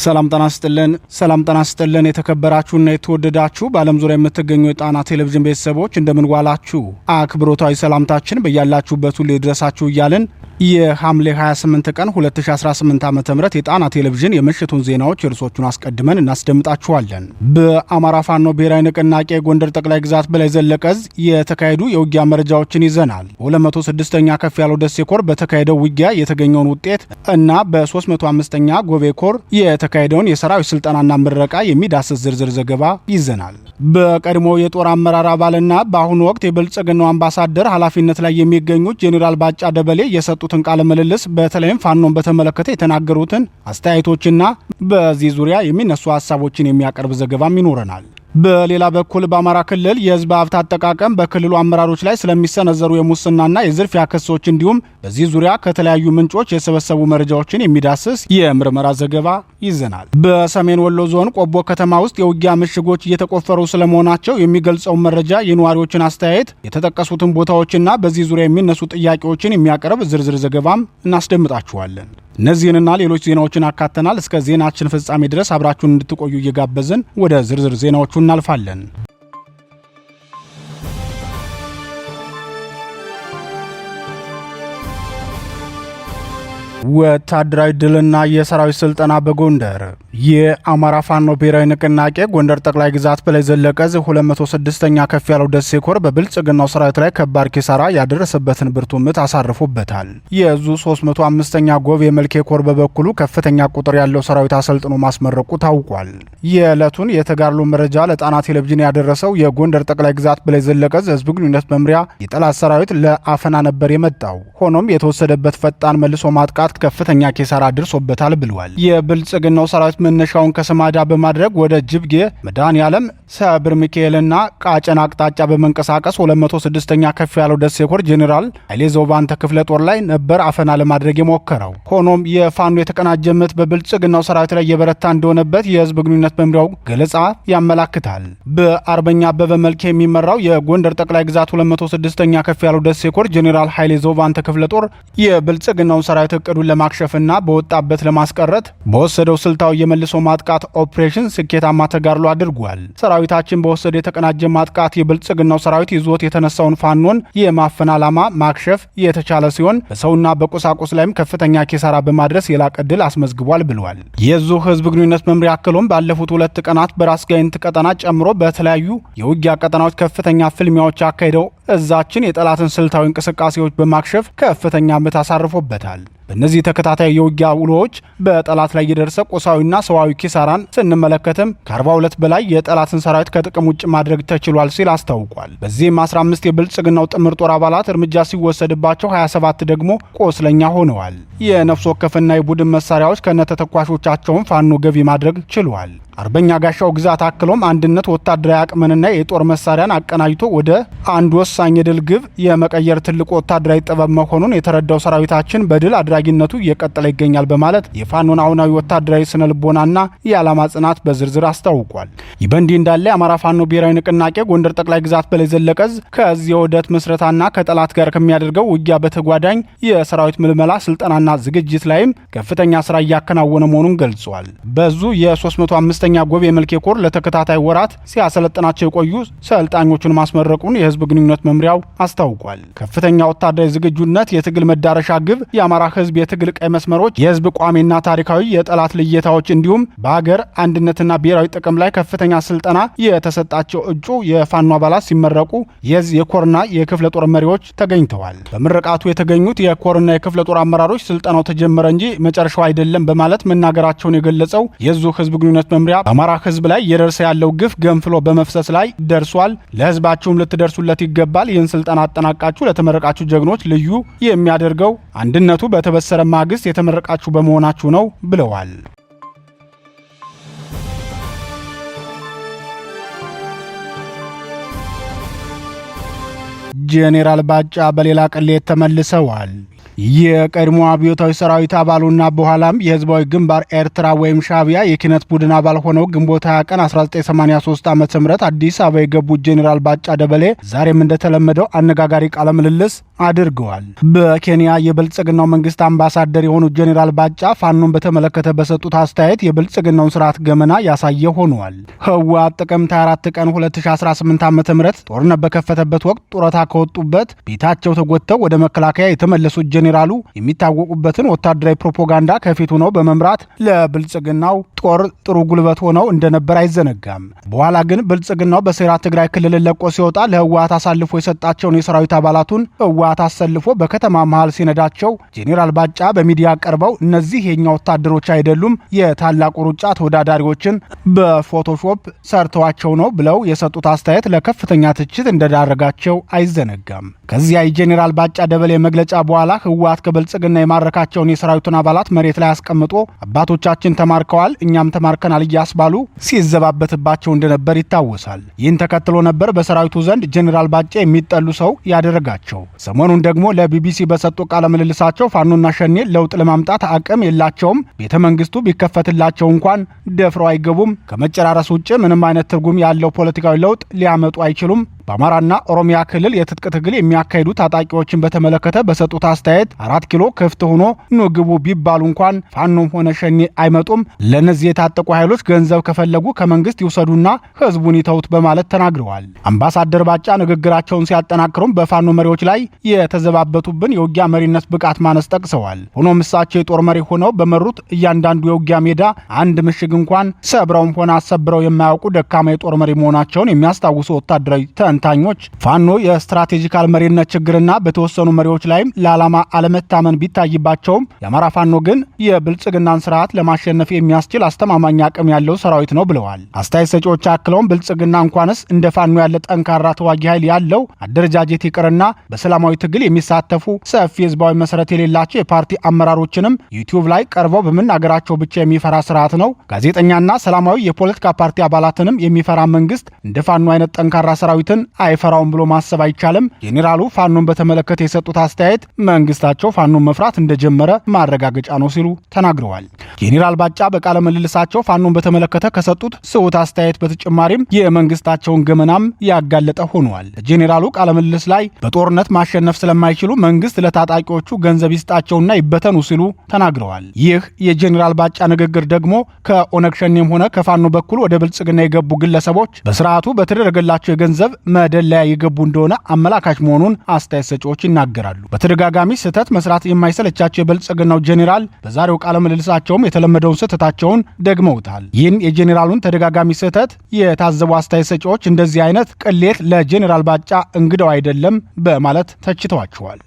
ሰላም ጤና ይስጥልን የተከበራችሁና የተወደዳችሁ በዓለም ዙሪያ የምትገኙ የጣና ቴሌቪዥን ቤተሰቦች እንደምን ዋላችሁ። አክብሮታዊ ሰላምታችን በያላችሁበት ሁሉ ይድረሳችሁ እያልን የሐምሌ 28 ቀን 2018 ዓ.ም የጣና ቴሌቪዥን የምሽቱን ዜናዎች እርሶቹን አስቀድመን እናስደምጣችኋለን። በአማራ ፋኖ ብሔራዊ ንቅናቄ ጎንደር ጠቅላይ ግዛት በላይ ዘለቀ ዕዝ የተካሄዱ የውጊያ መረጃዎችን ይዘናል። በ206ኛ ከፍ ያለው ደሴ ኮር በተካሄደው ውጊያ የተገኘውን ውጤት እና በ305ኛ ጎቤ ኮር የተካሄደውን የሰራዊት ስልጠናና ምረቃ የሚዳስስ ዝርዝር ዘገባ ይዘናል። በቀድሞ የጦር አመራር አባልና በአሁኑ ወቅት የብልጽግናው አምባሳደር ኃላፊነት ላይ የሚገኙት ጄኔራል ባጫ ደበሌ የሰጡትን ቃለ ምልልስ በተለይም ፋኖን በተመለከተ የተናገሩትን አስተያየቶችና በዚህ ዙሪያ የሚነሱ ሐሳቦችን የሚያቀርብ ዘገባም ይኖረናል። በሌላ በኩል በአማራ ክልል የህዝብ ሀብት አጠቃቀም በክልሉ አመራሮች ላይ ስለሚሰነዘሩ የሙስናና የዝርፊያ ክሶች እንዲሁም በዚህ ዙሪያ ከተለያዩ ምንጮች የሰበሰቡ መረጃዎችን የሚዳስስ የምርመራ ዘገባ ይዘናል። በሰሜን ወሎ ዞን ቆቦ ከተማ ውስጥ የውጊያ ምሽጎች እየተቆፈሩ ስለመሆናቸው የሚገልጸው መረጃ የነዋሪዎችን አስተያየት፣ የተጠቀሱትን ቦታዎችና በዚህ ዙሪያ የሚነሱ ጥያቄዎችን የሚያቀርብ ዝርዝር ዘገባም እናስደምጣችኋለን። እነዚህንና ሌሎች ዜናዎችን አካተናል። እስከ ዜናችን ፍጻሜ ድረስ አብራችሁን እንድትቆዩ እየጋበዝን ወደ ዝርዝር ዜናዎቹ እናልፋለን። ወታደራዊ ድልና የሰራዊት ስልጠና በጎንደር። የአማራ ፋኖ ብሔራዊ ንቅናቄ ጎንደር ጠቅላይ ግዛት በላይ ዘለቀ ዕዝ 206ኛ ከፍ ያለው ደሴ ኮር በብልጽግናው ሰራዊት ላይ ከባድ ኪሳራ ያደረሰበትን ብርቱ ምት አሳርፎበታል። የዕዙ 305ኛ ጎብ የመልኬ ኮር በበኩሉ ከፍተኛ ቁጥር ያለው ሰራዊት አሰልጥኖ ማስመረቁ ታውቋል። የዕለቱን የተጋድሎ መረጃ ለጣና ቴሌቪዥን ያደረሰው የጎንደር ጠቅላይ ግዛት በላይ ዘለቀ ዕዝ ህዝብ ግንኙነት መምሪያ የጠላት ሰራዊት ለአፈና ነበር የመጣው፣ ሆኖም የተወሰደበት ፈጣን መልሶ ማጥቃት ከፍተኛ ኪሳራ አድርሶበታል ብሏል። የብልጽግናው ሰራዊት መነሻውን ከሰማዳ በማድረግ ወደ ጅብጌ፣ መድኃኔዓለም፣ ሰብር ሚካኤልና ቃጨን አቅጣጫ በመንቀሳቀስ 206ኛ ከፍ ያለው ደሴ ኮር ጄኔራል ኃይሌ ዘውባንተ ክፍለ ጦር ላይ ነበር አፈና ለማድረግ የሞከረው። ሆኖም የፋኖ የተቀናጀ ምት በብልጽግናው ሰራዊት ላይ የበረታ እንደሆነበት የህዝብ ግንኙነት መምሪያው ገለጻ ያመላክታል። በአርበኛ አበበ መልኬ የሚመራው የጎንደር ጠቅላይ ግዛት 206ኛ ከፍ ያለው ደሴ ኮር ጄኔራል ኃይሌ ዘውባንተ ክፍለ ጦር የብልጽግናውን ሰራዊት እቅዱን ለማክሸፍና በወጣበት ለማስቀረት በወሰደው ስልታዊ የመልሶ ማጥቃት ኦፕሬሽን ስኬታማ ተጋድሎ አድርጓል። ሰራዊታችን በወሰደው የተቀናጀ ማጥቃት የብልጽግናው ሰራዊት ይዞት የተነሳውን ፋኖን የማፈን ዓላማ ማክሸፍ የተቻለ ሲሆን በሰውና በቁሳቁስ ላይም ከፍተኛ ኪሳራ በማድረስ የላቀ ድል አስመዝግቧል ብሏል። የዙ ህዝብ ግንኙነት መምሪያ አክሎም ባለፉት 2 ቀናት በራስ ጋይንት ቀጠና ጨምሮ በተለያዩ የውጊያ ቀጠናዎች ከፍተኛ ፍልሚያዎች አካሂደው እዛችን የጠላትን ስልታዊ እንቅስቃሴዎች በማክሸፍ ከፍተኛ ምት አሳርፎበታል። በእነዚህ ተከታታይ የውጊያ ውሎዎች በጠላት ላይ የደረሰ ቁሳዊና ሰዋዊ ኪሳራን ስንመለከትም ከ42 በላይ የጠላትን ሰራዊት ከጥቅም ውጭ ማድረግ ተችሏል ሲል አስታውቋል። በዚህም 15 የብልጽግናው ጥምር ጦር አባላት እርምጃ ሲወሰድባቸው 27 ደግሞ ቆስለኛ ሆነዋል። የነፍስ ወከፍና የቡድን መሳሪያዎች ከነተተኳሾቻቸውን ፋኖ ገቢ ማድረግ ችሏል። አርበኛ ጋሻው ግዛት አክሎም አንድነት ወታደራዊ አቅምንና የጦር መሳሪያን አቀናጅቶ ወደ አንድ ወሳኝ የድል ግብ የመቀየር ትልቁ ወታደራዊ ጥበብ መሆኑን የተረዳው ሰራዊታችን በድል አድራጊነቱ እየቀጠለ ይገኛል በማለት የፋኖን አሁናዊ ወታደራዊ ስነ ልቦናና የዓላማ ጽናት በዝርዝር አስታውቋል። ይህ በእንዲህ እንዳለ የአማራ ፋኖ ብሔራዊ ንቅናቄ ጎንደር ጠቅላይ ግዛት በላይ ዘለቀ ዕዝ ከዚህ የውህደት ምስረታና ከጠላት ጋር ከሚያደርገው ውጊያ በተጓዳኝ የሰራዊት ምልመላ ስልጠናና ዝግጅት ላይም ከፍተኛ ስራ እያከናወነ መሆኑን ገልጿል። በዙ የ305ኛ ጎብ የመልኬ ኮር ለተከታታይ ወራት ሲያሰለጥናቸው የቆዩ ሰልጣኞቹን ማስመረቁን የህዝብ ግንኙነት መምሪያው አስታውቋል። ከፍተኛ ወታደራዊ ዝግጁነት የትግል መዳረሻ ግብ የአማራ ህዝብ የትግል ቀይ መስመሮች፣ የህዝብ ቋሚና ታሪካዊ የጠላት ልየታዎች እንዲሁም በሀገር አንድነትና ብሔራዊ ጥቅም ላይ ከፍተኛ ስልጠና የተሰጣቸው እጩ የፋኖ አባላት ሲመረቁ የኮርና የክፍለ ጦር መሪዎች ተገኝተዋል። በምረቃቱ የተገኙት የኮርና የክፍለ ጦር አመራሮች ስልጠናው ተጀመረ እንጂ መጨረሻው አይደለም በማለት መናገራቸውን የገለጸው የዙ ህዝብ ግንኙነት መምሪያ በአማራ ህዝብ ላይ እየደረሰ ያለው ግፍ ገንፍሎ በመፍሰስ ላይ ደርሷል። ለህዝባችሁም ልትደርሱለት ይገባል። ይህን ስልጠና አጠናቃችሁ ለተመረቃችሁ ጀግኖች ልዩ የሚያደርገው አንድነቱ በተበሰረ ማግስት የተመረቃችሁ በመሆናችሁ ነው ብለዋል። ጄኔራል ባጫ በሌላ ቅሌት ተመልሰዋል። የቀድሞ አብዮታዊ ሰራዊት አባሉና በኋላም የህዝባዊ ግንባር ኤርትራ ወይም ሻዕቢያ የኪነት ቡድን አባል ሆነው ግንቦት 20 ቀን 1983 ዓ.ም አዲስ አበባ የገቡት ጄኔራል ባጫ ደበሌ ዛሬም እንደተለመደው አነጋጋሪ ቃለ ምልልስ አድርገዋል። በኬንያ የብልጽግናው መንግስት አምባሳደር የሆኑት ጄኔራል ባጫ ፋኖን በተመለከተ በሰጡት አስተያየት የብልጽግናውን ስርዓት ገመና ያሳየ ሆኗል። ህወሓት ጥቅምት 24 ቀን 2018 ዓ.ም ጦርነት በከፈተበት ወቅት ጡረታ ከወጡበት ቤታቸው ተጎተው ወደ መከላከያ የተመለሱት ጄኔራሉ የሚታወቁበትን ወታደራዊ ፕሮፓጋንዳ ከፊት ሆነው በመምራት ለብልጽግናው ጦር ጥሩ ጉልበት ሆነው እንደነበር አይዘነጋም። በኋላ ግን ብልጽግናው በሴራ ትግራይ ክልል ለቆ ሲወጣ ለህወሓት አሳልፎ የሰጣቸውን የሰራዊት አባላቱን ህወሓት አሰልፎ በከተማ መሃል ሲነዳቸው ጄኔራል ባጫ በሚዲያ ቀርበው እነዚህ የኛ ወታደሮች አይደሉም፣ የታላቁ ሩጫ ተወዳዳሪዎችን በፎቶሾፕ ሰርተዋቸው ነው ብለው የሰጡት አስተያየት ለከፍተኛ ትችት እንደዳረጋቸው አይዘነጋም። ከዚያ የጄኔራል ባጫ ደበሌ መግለጫ በኋላ ህወሓት ከብልጽግና የማረካቸውን የሰራዊቱን አባላት መሬት ላይ አስቀምጦ አባቶቻችን ተማርከዋል፣ እኛም ተማርከናል እያስባሉ ሲዘባበትባቸው እንደነበር ይታወሳል። ይህን ተከትሎ ነበር በሰራዊቱ ዘንድ ጄኔራል ባጫ የሚጠሉ ሰው ያደረጋቸው። ሰሞኑን ደግሞ ለቢቢሲ በሰጡ ቃለ ምልልሳቸው ፋኖና ሸኔ ለውጥ ለማምጣት አቅም የላቸውም፣ ቤተ መንግስቱ ቢከፈትላቸው እንኳን ደፍረው አይገቡም፣ ከመጨራረስ ውጭ ምንም አይነት ትርጉም ያለው ፖለቲካዊ ለውጥ ሊያመጡ አይችሉም፣ በአማራና ኦሮሚያ ክልል የትጥቅ ትግል የሚያካሂዱ ታጣቂዎችን በተመለከተ በሰጡት አስተያየት 4 ኪሎ ክፍት ሆኖ ኑ ግቡ ቢባሉ እንኳን ፋኖም ሆነ ሸኔ አይመጡም፣ ለነዚህ የታጠቁ ኃይሎች ገንዘብ ከፈለጉ ከመንግስት ይውሰዱና ህዝቡን ይተውት በማለት ተናግረዋል። አምባሳደር ባጫ ንግግራቸውን ሲያጠናክሩም በፋኖ መሪዎች ላይ የተዘባበቱብን የውጊያ መሪነት ብቃት ማነስ ጠቅሰዋል። ሆኖም እሳቸው የጦር መሪ ሆነው በመሩት እያንዳንዱ የውጊያ ሜዳ አንድ ምሽግ እንኳን ሰብረውም ሆነ አሰብረው የማያውቁ ደካማ የጦር መሪ መሆናቸውን የሚያስታውሱ ወታደራዊ ተንታኞች ፋኖ የስትራቴጂካል መሪነት ችግርና በተወሰኑ መሪዎች ላይም ለዓላማ አለመታመን ቢታይባቸውም የአማራ ፋኖ ግን የብልጽግናን ስርዓት ለማሸነፍ የሚያስችል አስተማማኝ አቅም ያለው ሰራዊት ነው ብለዋል። አስተያየት ሰጪዎች አክለውም ብልጽግና እንኳንስ እንደ ፋኖ ያለ ጠንካራ ተዋጊ ኃይል ያለው አደረጃጀት ይቅርና በሰላማዊ ትግል የሚሳተፉ ሰፊ ህዝባዊ መሰረት የሌላቸው የፓርቲ አመራሮችንም ዩቲዩብ ላይ ቀርበው በመናገራቸው ብቻ የሚፈራ ስርዓት ነው። ጋዜጠኛና ሰላማዊ የፖለቲካ ፓርቲ አባላትንም የሚፈራ መንግስት እንደ ፋኖ አይነት ጠንካራ ሰራዊትን አይፈራውም ብሎ ማሰብ አይቻልም። ጄኔራሉ ፋኖን በተመለከተ የሰጡት አስተያየት መንግስታቸው ፋኖን መፍራት እንደጀመረ ማረጋገጫ ነው ሲሉ ተናግረዋል። ጄኔራል ባጫ በቃለ ምልልሳቸው ፋኖን በተመለከተ ከሰጡት ስውት አስተያየት በተጨማሪም የመንግስታቸውን ገመናም ያጋለጠ ሆኗል። ጄኔራሉ ቃለ ምልልስ ላይ በጦርነት ማሸነፍ ስለማይችሉ መንግስት ለታጣቂዎቹ ገንዘብ ይስጣቸውና ይበተኑ ሲሉ ተናግረዋል። ይህ የጄኔራል ባጫ ንግግር ደግሞ ከኦነግ ሸኔም ሆነ ከፋኖ በኩል ወደ ብልጽግና የገቡ ግለሰቦች በስርዓቱ በተደረገላቸው የገንዘብ መደለያ የገቡ እንደሆነ አመላካች መሆኑን አስተያየት ሰጪዎች ይናገራሉ። በተደጋጋሚ ስህተት መስራት የማይሰለቻቸው የብልጽግናው ጄኔራል በዛሬው ቃለ ምልልሳቸውም የተለመደውን ስህተታቸውን ደግመውታል። ይህን የጄኔራሉን ተደጋጋሚ ስህተት የታዘቡ አስተያየት ሰጪዎች እንደዚህ አይነት ቅሌት ለጄኔራል ባጫ እንግዳው አይደለም በማለት ተችተዋቸዋል።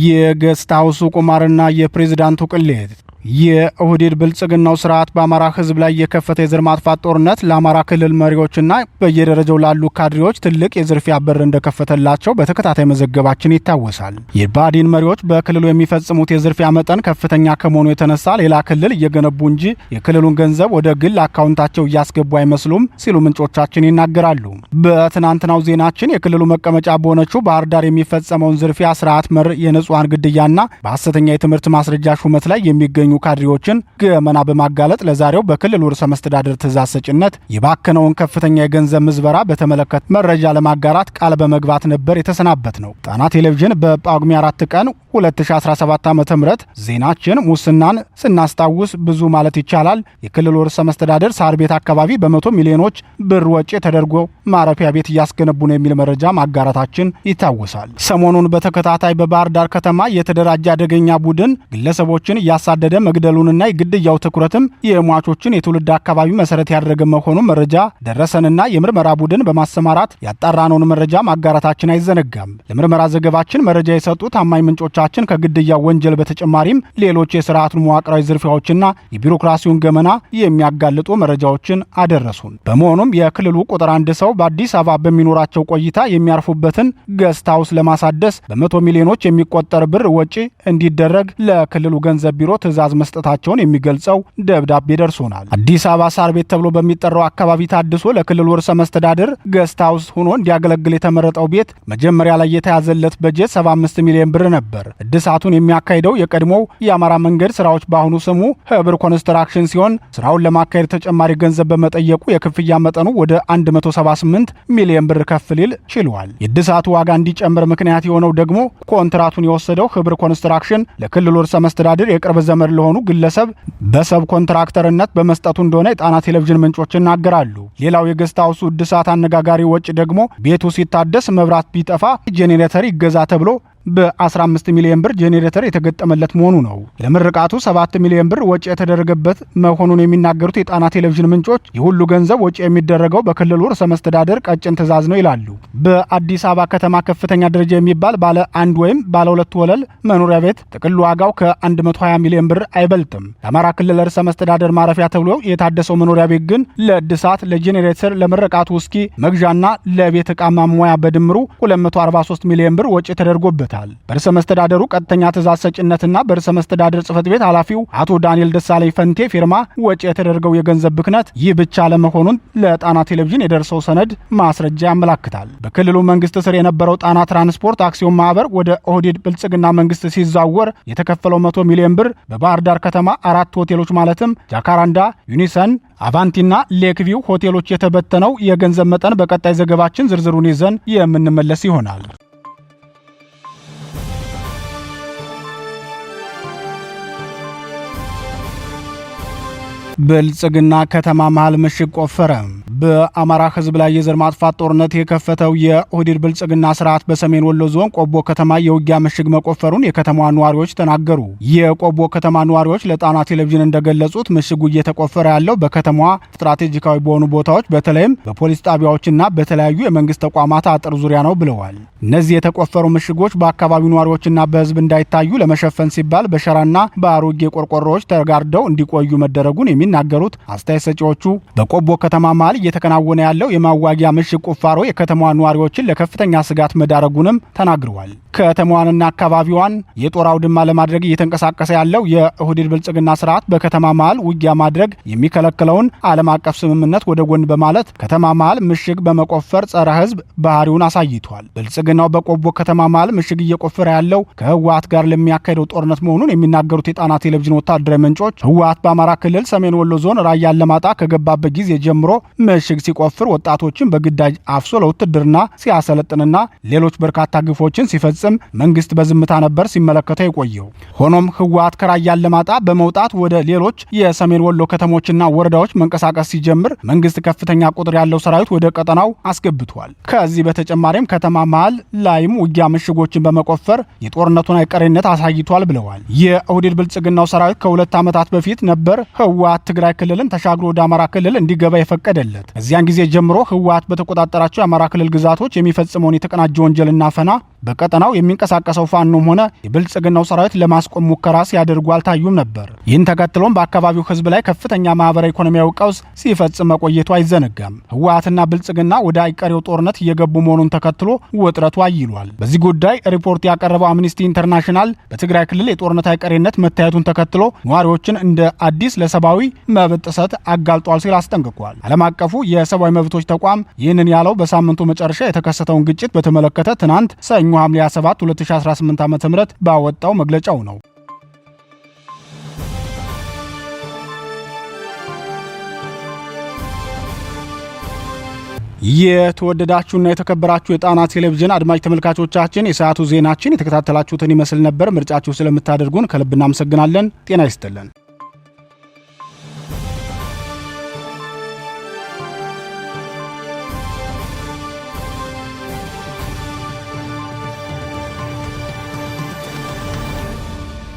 የገስት ሃውሱ ቁማርና የፕሬዝዳንቱ ቅሌት የኦህዴድ ብልጽግናው ስርዓት በአማራ ህዝብ ላይ የከፈተ የዘር ማጥፋት ጦርነት ለአማራ ክልል መሪዎችና በየደረጃው ላሉ ካድሬዎች ትልቅ የዝርፊያ በር እንደከፈተላቸው በተከታታይ መዘገባችን ይታወሳል። የባዲን መሪዎች በክልሉ የሚፈጽሙት የዝርፊያ መጠን ከፍተኛ ከመሆኑ የተነሳ ሌላ ክልል እየገነቡ እንጂ የክልሉን ገንዘብ ወደ ግል አካውንታቸው እያስገቡ አይመስሉም ሲሉ ምንጮቻችን ይናገራሉ። በትናንትናው ዜናችን የክልሉ መቀመጫ በሆነችው ባህር ዳር የሚፈጸመውን ዝርፊያ፣ ስርዓት መር የንጹሐን ግድያና በሐሰተኛ የትምህርት ማስረጃ ሹመት ላይ የሚገኙ ካድሬዎችን ገመና በማጋለጥ ለዛሬው በክልሉ ርዕሰ መስተዳድር ትእዛዝ ሰጭነት የባከነውን ከፍተኛ የገንዘብ ምዝበራ በተመለከተ መረጃ ለማጋራት ቃል በመግባት ነበር የተሰናበት ነው። ጣና ቴሌቪዥን በጳጉሜ 4 ቀን 2017 ዓ.ም ዜናችን ሙስናን ስናስታውስ ብዙ ማለት ይቻላል የክልሉ ርዕሰ መስተዳድር ሳር ቤት አካባቢ በ100 ሚሊዮኖች ብር ወጪ ተደርጎ ማረፊያ ቤት እያስገነቡ ነው የሚል መረጃ ማጋራታችን ይታወሳል። ሰሞኑን በተከታታይ በባህር ዳር ከተማ የተደራጀ አደገኛ ቡድን ግለሰቦችን እያሳደደ መግደሉንና የግድያው ትኩረትም የሟቾችን የትውልድ አካባቢ መሰረት ያደረገ መሆኑን መረጃ ደረሰንና የምርመራ ቡድን በማሰማራት ያጣራነውን መረጃ ማጋራታችን አይዘነጋም። ለምርመራ ዘገባችን መረጃ የሰጡ ታማኝ ምንጮቻችን ከግድያው ወንጀል በተጨማሪም ሌሎች የስርዓቱን መዋቅራዊ ዝርፊያዎችና የቢሮክራሲውን ገመና የሚያጋልጡ መረጃዎችን አደረሱን። በመሆኑም የክልሉ ቁጥር 1 ሰው በአዲስ አበባ በሚኖራቸው ቆይታ የሚያርፉበትን ገስት ሃውስ ለማሳደስ በ100 ሚሊዮኖች የሚቆጠር ብር ወጪ እንዲደረግ ለክልሉ ገንዘብ ቢሮ ትእዛዝ ትዕዛዝ መስጠታቸውን የሚገልጸው ደብዳቤ ደርሶናል። አዲስ አበባ ሳር ቤት ተብሎ በሚጠራው አካባቢ ታድሶ ለክልሉ ርዕሰ መስተዳድር ገስት ሃውስ ሆኖ እንዲያገለግል የተመረጠው ቤት መጀመሪያ ላይ የተያዘለት በጀት 75 ሚሊዮን ብር ነበር። እድሳቱን የሚያካሂደው የቀድሞው የአማራ መንገድ ስራዎች በአሁኑ ስሙ ህብር ኮንስትራክሽን ሲሆን ስራውን ለማካሄድ ተጨማሪ ገንዘብ በመጠየቁ የክፍያ መጠኑ ወደ 178 ሚሊዮን ብር ከፍ ሊል ችሏል። የእድሳቱ ዋጋ እንዲጨምር ምክንያት የሆነው ደግሞ ኮንትራቱን የወሰደው ህብር ኮንስትራክሽን ለክልሉ ርዕሰ መስተዳድር የቅርብ ዘመድ ለሆኑ ግለሰብ በሰብ ኮንትራክተርነት በመስጠቱ እንደሆነ የጣና ቴሌቪዥን ምንጮች ይናገራሉ። ሌላው የገስት ሃውሱ እድሳት አነጋጋሪ ወጪ ደግሞ ቤቱ ሲታደስ መብራት ቢጠፋ ጄኔሬተር ይገዛ ተብሎ በ15 ሚሊዮን ብር ጄኔሬተር የተገጠመለት መሆኑ ነው። ለምርቃቱ 7 ሚሊዮን ብር ወጪ የተደረገበት መሆኑን የሚናገሩት የጣና ቴሌቪዥን ምንጮች የሁሉ ገንዘብ ወጪ የሚደረገው በክልሉ ርዕሰ መስተዳድር ቀጭን ትዕዛዝ ነው ይላሉ። በአዲስ አበባ ከተማ ከፍተኛ ደረጃ የሚባል ባለ 1 ወይም ባለ 2 ወለል መኖሪያ ቤት ጥቅል ዋጋው ከ120 ሚሊዮን ብር አይበልጥም። የአማራ ክልል ርዕሰ መስተዳድር ማረፊያ ተብሎ የታደሰው መኖሪያ ቤት ግን ለእድሳት፣ ለጄኔሬተር፣ ለምርቃቱ ውስኪ መግዣና ለቤት ዕቃ ማሟያ በድምሩ 243 ሚሊዮን ብር ወጪ ተደርጎበታል። በርዕሰ መስተዳደሩ ቀጥተኛ ትዕዛዝ ሰጭነትና በርዕሰ መስተዳደር ጽሕፈት ቤት ኃላፊው አቶ ዳንኤል ደሳለኝ ፈንቴ ፊርማ ወጪ የተደረገው የገንዘብ ብክነት ይህ ብቻ ለመሆኑን ለጣና ቴሌቪዥን የደረሰው ሰነድ ማስረጃ ያመላክታል። በክልሉ መንግስት ስር የነበረው ጣና ትራንስፖርት አክሲዮን ማህበር ወደ ኦህዴድ ብልጽግና መንግስት ሲዛወር የተከፈለው 100 ሚሊዮን ብር በባህር ዳር ከተማ 4 ሆቴሎች ማለትም ጃካራንዳ፣ ዩኒሰን፣ አቫንቲና ሌክቪው ሆቴሎች የተበተነው የገንዘብ መጠን በቀጣይ ዘገባችን ዝርዝሩን ይዘን የምንመለስ ይሆናል። ብልጽግና ከተማ መሃል ምሽግ ቆፈረ። በአማራ ህዝብ ላይ የዘር ማጥፋት ጦርነት የከፈተው የኦህዴድ ብልጽግና ስርዓት በሰሜን ወሎ ዞን ቆቦ ከተማ የውጊያ ምሽግ መቆፈሩን የከተማዋ ነዋሪዎች ተናገሩ። የቆቦ ከተማ ነዋሪዎች ለጣና ቴሌቪዥን እንደገለጹት ምሽጉ እየተቆፈረ ያለው በከተማዋ ስትራቴጂካዊ በሆኑ ቦታዎች በተለይም በፖሊስ ጣቢያዎችና በተለያዩ የመንግስት ተቋማት አጥር ዙሪያ ነው ብለዋል። እነዚህ የተቆፈሩ ምሽጎች በአካባቢው ነዋሪዎችና በህዝብ እንዳይታዩ ለመሸፈን ሲባል በሸራና በአሮጌ ቆርቆሮዎች ተጋርደው እንዲቆዩ መደረጉን የሚናገሩት አስተያየት ሰጪዎቹ በቆቦ ከተማ መሃል እየተከናወነ ያለው የማዋጊያ ምሽግ ቁፋሮ የከተማዋ ነዋሪዎችን ለከፍተኛ ስጋት መዳረጉንም ተናግረዋል። ከተማዋንና አካባቢዋን የጦር አውድማ ለማድረግ እየተንቀሳቀሰ ያለው የኦህዴድ ብልጽግና ስርዓት በከተማ መሃል ውጊያ ማድረግ የሚከለክለውን ዓለም አቀፍ ስምምነት ወደ ጎን በማለት ከተማ መሃል ምሽግ በመቆፈር ጸረ ህዝብ ባህሪውን አሳይቷል። ብልጽግናው በቆቦ ከተማ መሃል ምሽግ እየቆፈረ ያለው ከህወሓት ጋር ለሚያካሄደው ጦርነት መሆኑን የሚናገሩት የጣና ቴሌቪዥን ወታደራዊ ምንጮች ህወሓት በአማራ ክልል ሰሜን ወሎ ዞን ራያ አላማጣ ከገባበት ጊዜ ጀምሮ ምሽግ ሲቆፍር ወጣቶችን በግዳጅ አፍሶ ለውትድርና ሲያሰለጥንና ሌሎች በርካታ ግፎችን ሲፈጽም መንግስት በዝምታ ነበር ሲመለከተው የቆየው። ሆኖም ህወሓት ከራያ አላማጣ በመውጣት ወደ ሌሎች የሰሜን ወሎ ከተሞችና ወረዳዎች መንቀሳቀስ ሲጀምር መንግስት ከፍተኛ ቁጥር ያለው ሰራዊት ወደ ቀጠናው አስገብቷል። ከዚህ በተጨማሪም ከተማ መሃል ላይም ውጊያ ምሽጎችን በመቆፈር የጦርነቱን አይቀሬነት አሳይቷል ብለዋል። የኦህዴድ ብልጽግናው ሰራዊት ከ2 ዓመታት በፊት ነበር ህወሓት ትግራይ ክልልን ተሻግሮ ወደ አማራ ክልል እንዲገባ የፈቀደለት። ከዚያን ጊዜ ጀምሮ ህወሓት በተቆጣጠራቸው የአማራ ክልል ግዛቶች የሚፈጽመውን የተቀናጀ ወንጀልና አፈና በቀጠናው የሚንቀሳቀሰው ፋኖም ሆነ የብልጽግናው ሰራዊት ለማስቆም ሙከራ ሲያደርጉ አልታዩም ነበር። ይህን ተከትሎም በአካባቢው ህዝብ ላይ ከፍተኛ ማህበራዊ ኢኮኖሚያዊ ቀውስ ሲፈጽም መቆየቱ አይዘነጋም። ህወሓትና ብልጽግና ወደ አይቀሬው ጦርነት እየገቡ መሆኑን ተከትሎ ውጥረቱ አይሏል። በዚህ ጉዳይ ሪፖርት ያቀረበው አምኒስቲ ኢንተርናሽናል በትግራይ ክልል የጦርነት አይቀሬነት መታየቱን ተከትሎ ነዋሪዎችን እንደ አዲስ ለሰብአዊ መብት ጥሰት አጋልጧል ሲል አስጠንቅቋል። ዓለም አቀፉ የሰብአዊ መብቶች ተቋም ይህንን ያለው በሳምንቱ መጨረሻ የተከሰተውን ግጭት በተመለከተ ትናንት ሰኞ ሐምሌ 7 2018 ዓ.ም ባወጣው መግለጫው ነው። የተወደዳችሁና የተከበራችሁ የጣና ቴሌቪዥን አድማጭ ተመልካቾቻችን የሰዓቱ ዜናችን የተከታተላችሁትን ይመስል ነበር። ምርጫችሁ ስለምታደርጉን ከልብ እናመሰግናለን። ጤና ይስጥልን።